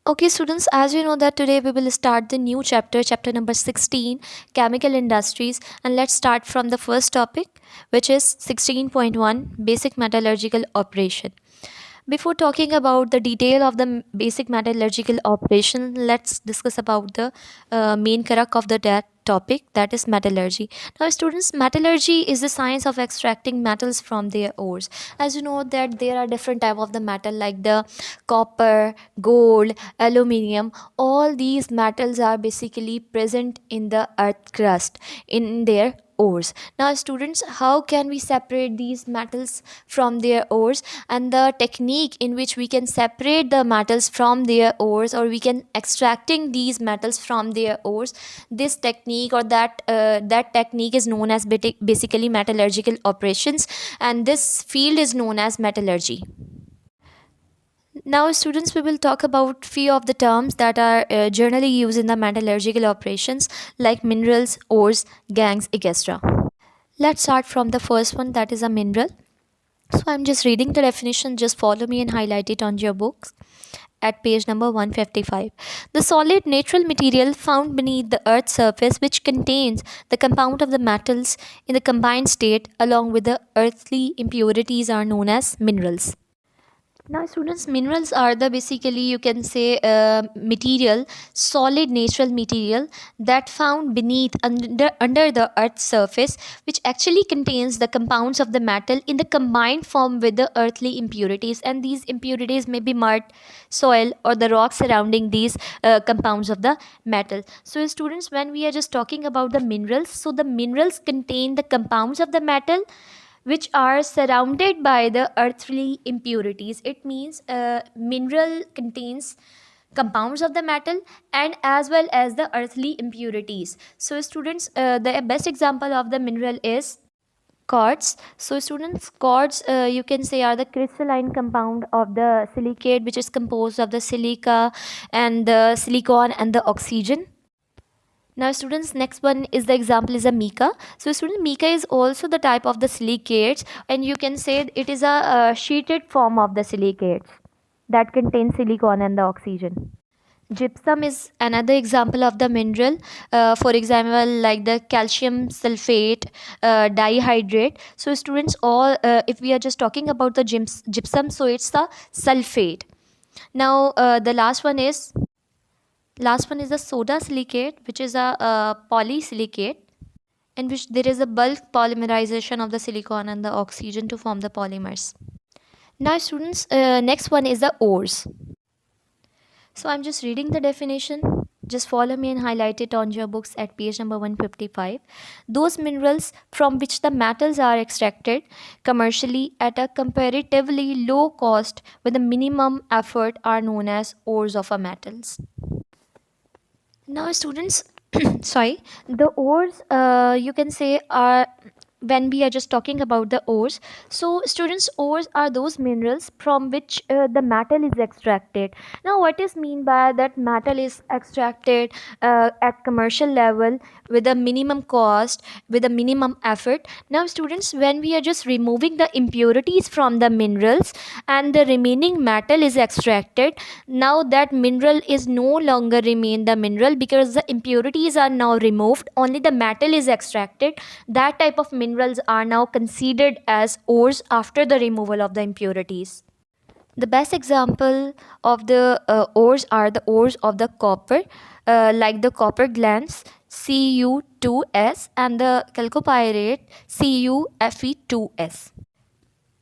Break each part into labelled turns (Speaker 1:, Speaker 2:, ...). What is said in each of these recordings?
Speaker 1: Okay, students, as you know that today we will start the new chapter, chapter number 16, chemical industries, and let's start from the first topic, which is 16.1, basic metallurgical operation. Before talking about the detail of the basic metallurgical operation, let's discuss about the main crux of the that topic, that is metallurgy. Now, students, metallurgy is the science of extracting metals from their ores. As you know that there are different type of the metal like the copper, gold, aluminium. All these metals are basically present in the earth crust in their ores. Now, students, how can we separate these metals from their ores, and the technique in which we can separate the metals from their ores, or we can extracting these metals from their ores, this technique or that technique is known as basically metallurgical operations, and this field is known as metallurgy. Now, students, we will talk about few of the terms that are generally used in the metallurgical operations like minerals, ores, gangs, etc. Let's start from the first one, that is a mineral. So I'm just reading the definition, just follow me and highlight it on your books at page number 155. The solid natural material found beneath the earth's surface which contains the compound of the metals in the combined state along with the earthly impurities are known as minerals. Now, students, minerals are the basically you can say material, solid natural material that found beneath under the earth's surface, which actually contains the compounds of the metal in the combined form with the earthly impurities, and these impurities may be mud, soil, or the rocks surrounding these compounds of the metal. So, students, when we are just talking about the minerals, so the minerals contain the compounds of the metal which are surrounded by the earthly impurities. It means mineral contains compounds of the metal and as well as the earthly impurities. So students, the best example of the mineral is quartz. So students, quartz you can say are the crystalline compound of the silicate, which is composed of the silica and the silicon and the oxygen. Now, students, next one is the example is a mica. So, student, mica is also the type of the silicates, and you can say it is a sheeted form of the silicates that contains silicon and the oxygen. Gypsum is another example of the mineral. For example, like the calcium sulfate, dihydrate. So, students, all if we are just talking about the gypsum, so it's the sulfate. Now, the last one is the soda silicate, which is a polysilicate, in which there is a bulk polymerization of the silicon and the oxygen to form the polymers. Now, students, next one is the ores. So I'm just reading the definition. Just follow me and highlight it on your books at page number 155. Those minerals from which the metals are extracted commercially at a comparatively low cost with a minimum effort are known as ores of a metals. Now, students, sorry, the ores you can say are, when we are just talking about the ores, so students, ores are those minerals from which the metal is extracted. Now, what is mean by that metal is extracted at commercial level with a minimum cost, with a minimum effort. Now, students, when we are just removing the impurities from the minerals and the remaining metal is extracted, now that mineral is no longer remain the mineral because the impurities are now removed, only the metal is extracted. That type of minerals are now considered as ores after the removal of the impurities. The best example of the ores are the ores of the copper, like the copper glans Cu2s and the chalcopyrite CuFe2s.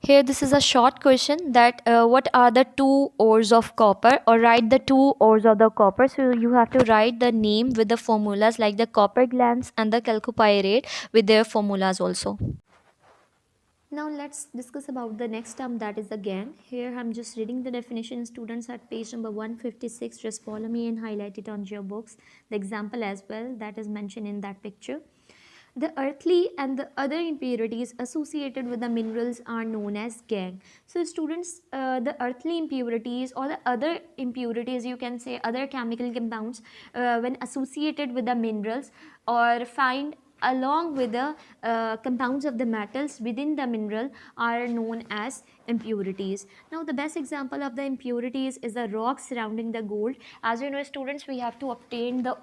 Speaker 1: Here, this is a short question that what are the two ores of copper, or write the two ores of the copper. So you have to write the name with the formulas like the copper glans and the chalcopyrite with their formulas also. Now let's discuss about the next term, that is the gang. Here I'm just reading the definition, students, at page number 156. Just follow me and highlight it on your books. The example as well that is mentioned in that picture. The earthly and the other impurities associated with the minerals are known as gang. So students, the earthly impurities or the other impurities, you can say other chemical compounds, when associated with the minerals or find along with the compounds of the metals within the mineral are known as impurities. Now the best example of the impurities is the rock surrounding the gold. As you know students, we have to obtain the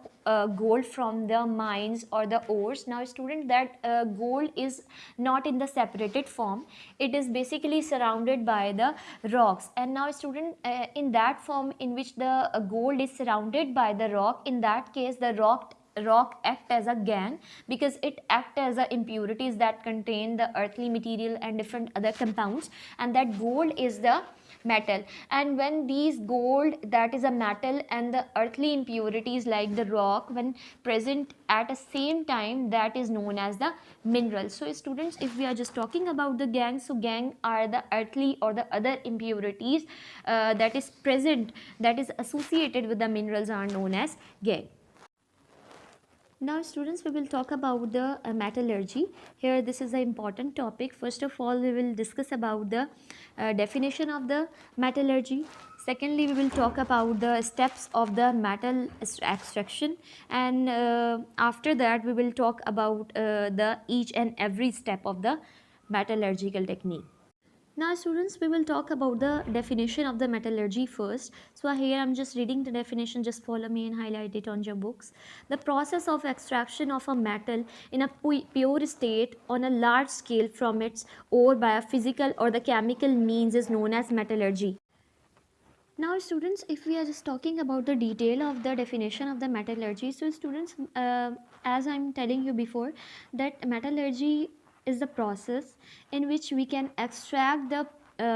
Speaker 1: gold from the mines or the ores. Now student, that gold is not in the separated form, it is basically surrounded by the rocks. And now student, in that form in which the gold is surrounded by the rock, in that case the rock act as a gangue, because it act as a impurities that contain the earthly material and different other compounds, and that gold is the metal. And when these gold, that is a metal, and the earthly impurities like the rock, when present at the same time, that is known as the mineral. So students, if we are just talking about the gangue, so gangue are the earthly or the other impurities that is present, that is associated with the minerals, are known as gangue. Now students, we will talk about the metallurgy. Here this is an important topic. First of all, we will discuss about the definition of the metallurgy. Secondly, we will talk about the steps of the metal extraction, and after that we will talk about the each and every step of the metallurgical technique. Now students, we will talk about the definition of the metallurgy first. So here I'm just reading the definition, just follow me and highlight it on your books. The process of extraction of a metal in a pure state on a large scale from its ore by a physical or the chemical means is known as metallurgy. Now students, if we are just talking about the detail of the definition of the metallurgy, so students, as I'm telling you before, that metallurgy is the process in which we can extract the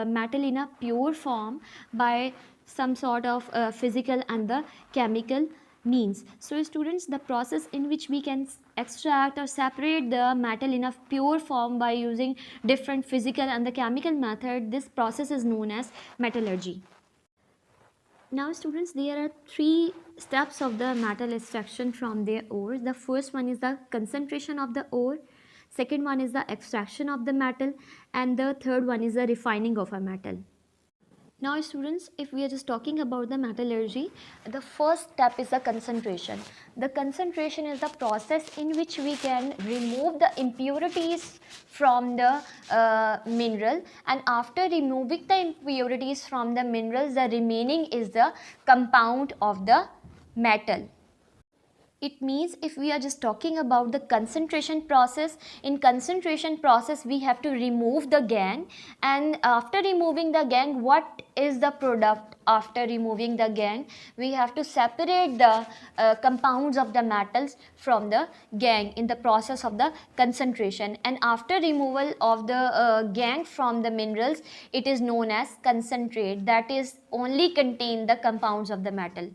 Speaker 1: metal in a pure form by some sort of physical and the chemical means. So students, the process in which we can extract or separate the metal in a pure form by using different physical and the chemical method, this process is known as metallurgy. Now students, there are three steps of the metal extraction from their ore. The first one is the concentration of the ore, second one is the extraction of the metal, and the third one is the refining of a metal. Now students, if we are just talking about the metallurgy, the first step is the concentration. The concentration is the process in which we can remove the impurities from the mineral, and after removing the impurities from the minerals, the remaining is the compound of the metal. It means if we are just talking about the concentration process, in concentration process we have to remove the gangue, and after removing the gangue, what is the product after removing the gangue? We have to separate the compounds of the metals from the gangue in the process of the concentration, and after removal of the gangue from the minerals, it is known as concentrate, that is only contain the compounds of the metal.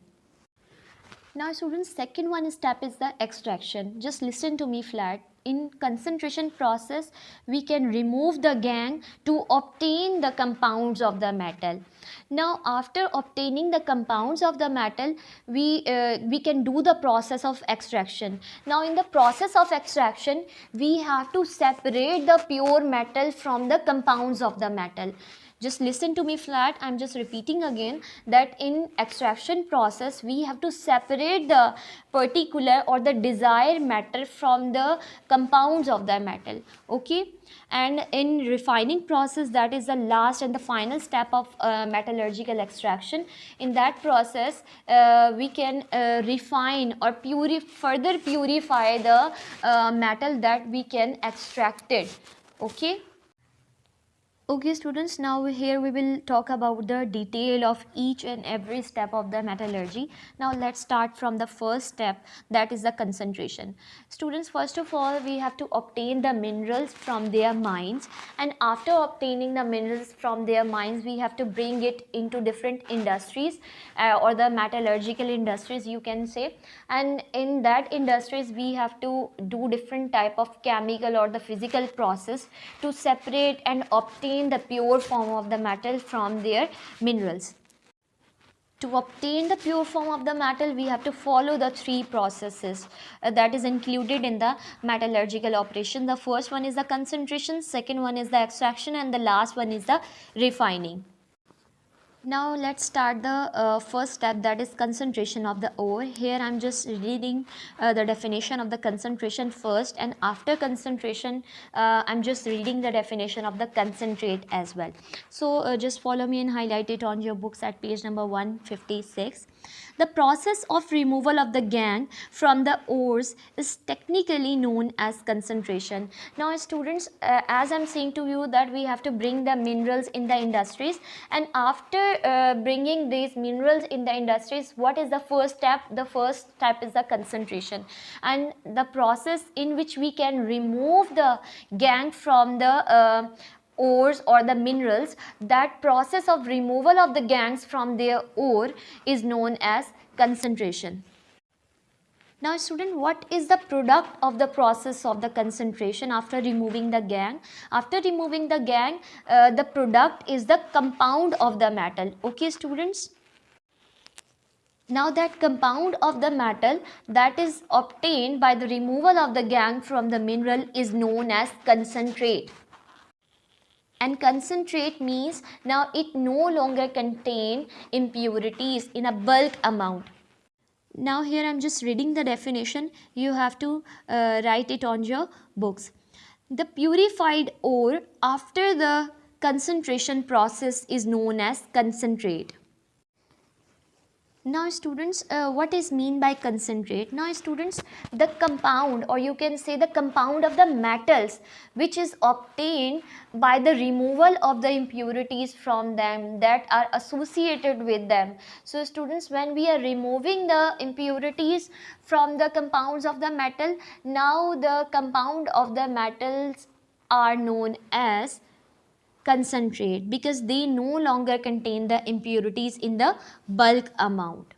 Speaker 1: Now students, second one step is the extraction. Just listen to me flat. In concentration process, we can remove the gangue to obtain the compounds of the metal. Now after obtaining the compounds of the metal, we can do the process of extraction. Now in the process of extraction, we have to separate the pure metal from the compounds of the metal. Just listen to me flat, I'm just repeating again that in extraction process we have to separate the particular or the desired matter from the compounds of the metal, okay? And in refining process, that is the last and the final step of metallurgical extraction. In that process we can refine or further purify the metal that we can extract it, okay? Okay students, now here we will talk about the detail of each and every step of the metallurgy. Now let's start from the first step, that is the concentration. Students, first of all we have to obtain the minerals from their mines, and after obtaining the minerals from their mines we have to bring it into different industries or the metallurgical industries you can say, and in that industries we have to do different type of chemical or the physical process to separate and obtain the pure form of the metal from their minerals. To obtain the pure form of the metal, we have to follow the three processes that is included in the metallurgical operation. The first one is the concentration, second one is the extraction, and the last one is the refining. Now let's start the first step, that is concentration of the ore. Here I'm just reading the definition of the concentration first, and after concentration I'm just reading the definition of the concentrate as well. So just follow me and highlight it on your books at page number 156. The process of removal of the gangue from the ores is technically known as concentration. Now students, as I'm saying to you that we have to bring the minerals in the industries, and after bringing these minerals in the industries, what is the first step? The first step is the concentration, and the process in which we can remove the gangue from the ores or the minerals, that process of removal of the gangues from their ore is known as concentration. Now student, what is the product of the process of the concentration after removing the gangue? After removing the gangue, the product is the compound of the metal. Okay students? Now that compound of the metal that is obtained by the removal of the gangue from the mineral is known as concentrate. And concentrate means now it no longer contain impurities in a bulk amount. Now here I'm just reading the definition. You have to write it on your books. The purified ore after the concentration process is known as concentrate. Now students, what is mean by concentrate? Now students, the compound, or you can say the compound of the metals which is obtained by the removal of the impurities from them that are associated with them. So students, when we are removing the impurities from the compounds of the metal, now the compound of the metals are known as concentrate, because they no longer contain the impurities in the bulk amount.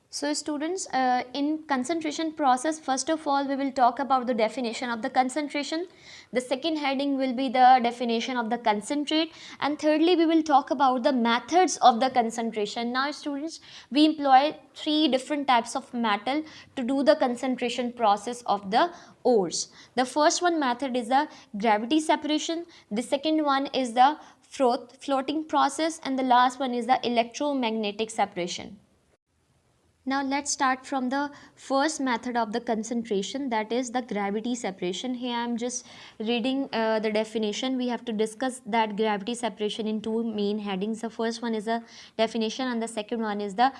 Speaker 1: So students, in concentration process, first of all we will talk about the definition of the concentration. The second heading will be the definition of the concentrate, and thirdly we will talk about the methods of the concentration. Now students, we employ three different types of metal to do the concentration process of the ores. The first one method is the gravity separation, the second one is the floating process, and the last one is the electromagnetic separation. Now let's start from the first method of the concentration, that is the gravity separation. Here I am just reading the definition. We have to discuss that gravity separation in two main headings. The first one is the definition and the second one is the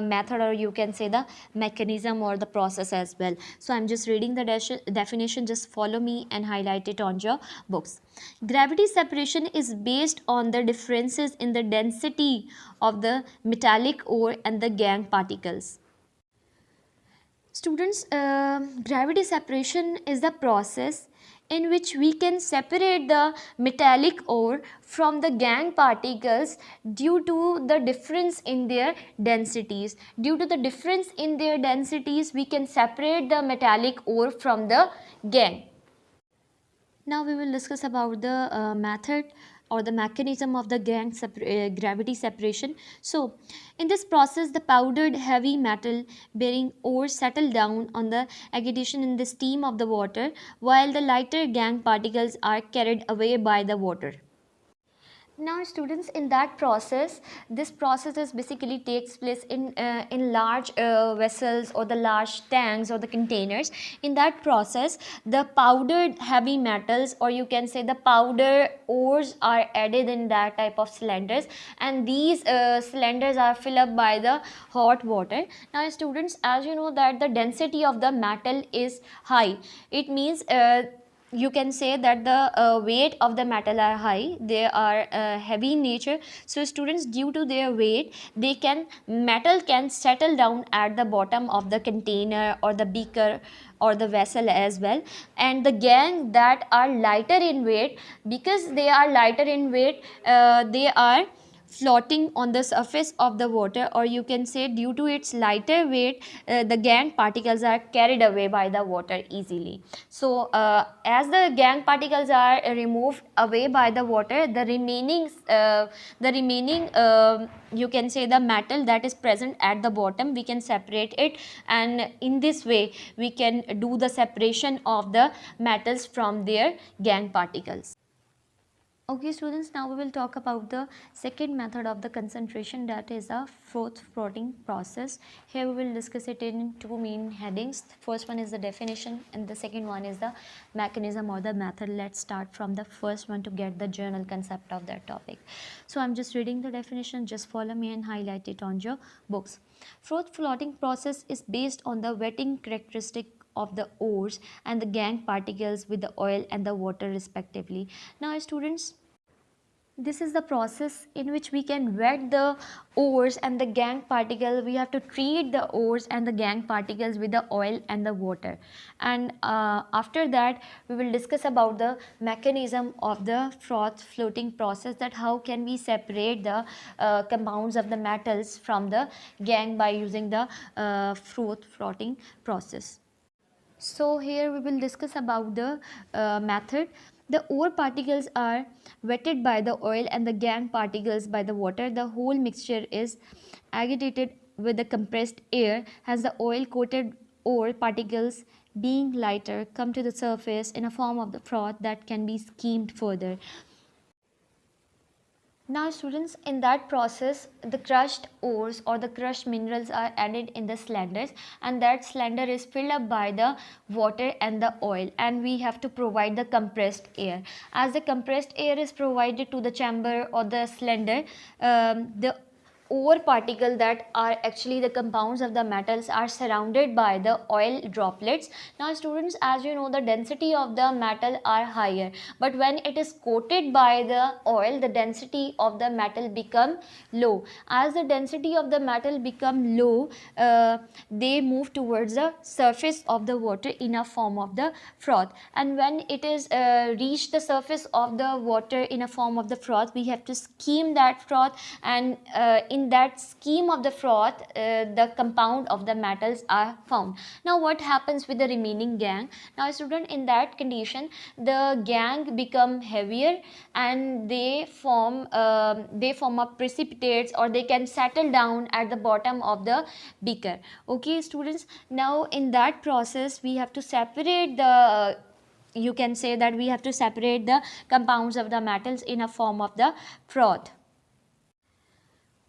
Speaker 1: method, or you can say the mechanism or the process as well. So I am just reading the definition. Just follow me and highlight it on your books. Gravity separation is based on the differences in the density of the metallic ore and the gangue particles. Students, gravity separation is the process in which we can separate the metallic ore from the gangue particles due to the difference in their densities. Due to the difference in their densities, we can separate the metallic ore from the gangue. Now we will discuss about the method or the mechanism of the gravity separation. So in this process, the powdered heavy metal bearing ore settle down on the agitation in the steam of the water, while the lighter gangue particles are carried away by the water. Now students, in that process, this process is basically takes place in large vessels or the large tanks or the containers. In that process, the powdered heavy metals, or you can say the powder ores, are added in that type of cylinders, and these cylinders are filled up by the hot water. Now students, as you know that the density of the metal is high, it means you can say that the weight of the metal are high, they are heavy in nature. So students, due to their weight, metal can settle down at the bottom of the container or the beaker or the vessel as well, and the gangue that are lighter in weight, because they are lighter in weight, they are floating on the surface of the water, or you can say due to its lighter weight, the gangue particles are carried away by the water easily. So as the gangue particles are removed away by the water, the remaining you can say the metal that is present at the bottom, we can separate it, and in this way we can do the separation of the metals from their gangue particles. Okay students, now we will talk about the second method of the concentration, that is a Froth floating process. Here we will discuss it in two main headings. First one is the definition and the second one is the mechanism or the method. Let's start from the first one to get the general concept of that topic. So I'm just reading the definition, just follow me and highlight it on your books. Froth floating process is based on the wetting characteristic of the ores and the gangue particles with the oil and the water respectively. Now students, this is the process in which we can wet the ores and the gangue particle. We have to treat the ores and the gangue particles with the oil and the water, and after that we will discuss about the mechanism of the froth floating process, that how can we separate the compounds of the metals from the gangue by using the froth floating process. So here we will discuss about the method. The ore particles are wetted by the oil and the gangue particles by the water. The whole mixture is agitated with the compressed air, as the oil coated ore particles, being lighter, come to the surface in a form of the froth that can be skimmed further. Now students, in that process the crushed ores or the crushed minerals are added in the cylinders, and that cylinder is filled up by the water and the oil, and we have to provide the compressed air. As the compressed air is provided to the chamber or the cylinder, the ore particle that are actually the compounds of the metals are surrounded by the oil droplets. Now students, as you know, the density of the metal are higher, but when it is coated by the oil, the density of the metal become low. As the density of the metal become low, they move towards the surface of the water in a form of the froth, and when it is reach the surface of the water in a form of the froth, we have to skim that froth, and in that scheme of the froth, the compound of the metals are found. Now what happens with the remaining gangue? Now student, in that condition the gangue become heavier and they form up precipitates, or they can settle down at the bottom of the beaker. Okay students, now in that process we have to separate the you can say that we have to separate the compounds of the metals in a form of the froth.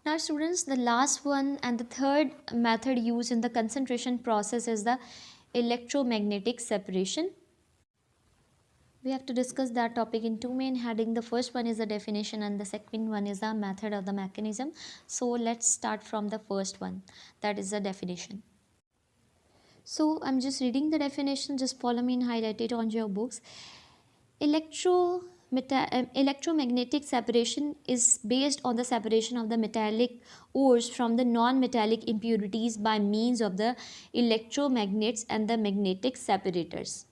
Speaker 1: Now students, the last one and the third method used in the concentration process is the electromagnetic separation. We have to discuss that topic in two main headings. The first one is the definition and the second one is the method of the mechanism. So let's start from the first one, that is the definition. So I'm just reading the definition, just follow me and highlight it on your books. Electromagnetic separation is based on the separation of the metallic ores from the non-metallic impurities by means of the electromagnets and the magnetic separators.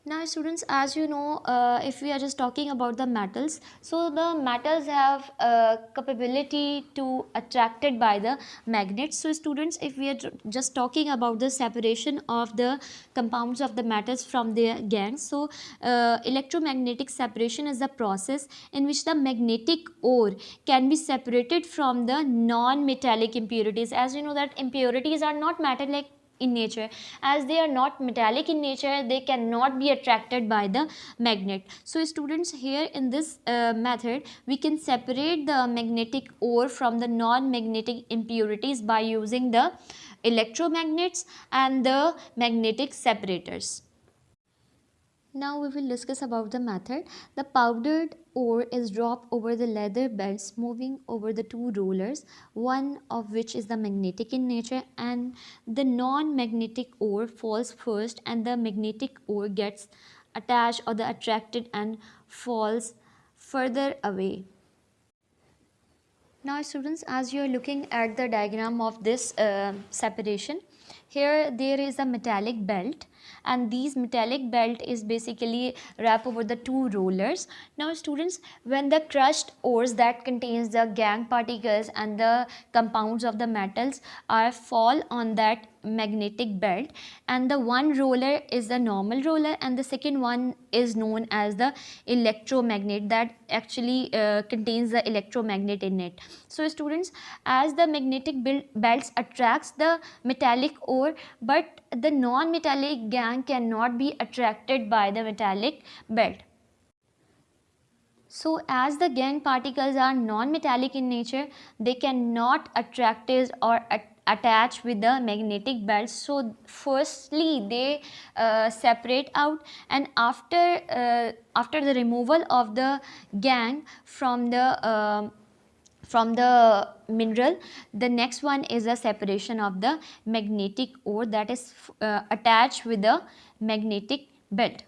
Speaker 1: Now students, as you know, if we are just talking about the metals, so the metals have capability to attracted by the magnets. So students, if we are just talking about the separation of the compounds of the metals from their gangues, so electromagnetic separation is the process in which the magnetic ore can be separated from the non-metallic impurities. As you know that impurities are not metallic in nature. As they are not metallic in nature, they cannot be attracted by the magnet. So students, here in this method we can separate the magnetic ore from the non-magnetic impurities by using the electromagnets and the magnetic separators. Now we will discuss about the method. The powdered ore is dropped over the leather belts moving over the two rollers, one of which is the magnetic in nature, and the non-magnetic ore falls first and the magnetic ore gets attached or the attracted and falls further away. Now students, as you are looking at the diagram of this separation, here there is a metallic belt, and these metallic belt is basically wrap over the two rollers. Now students, when the crushed ores that contains the gangue particles and the compounds of the metals are fall on that magnetic belt, and the one roller is the normal roller and the second one is known as the electromagnet that actually contains the electromagnet in it. So students, as the magnetic belts attracts the metallic ore, but the non-metallic gangue cannot be attracted by the metallic belt. So as the gangue particles are non-metallic in nature, they cannot attract or attach with the magnetic belt. So firstly they separate out, and after the removal of the gangue from the mineral, the next one is a separation of the magnetic ore that is attached with the magnetic belt.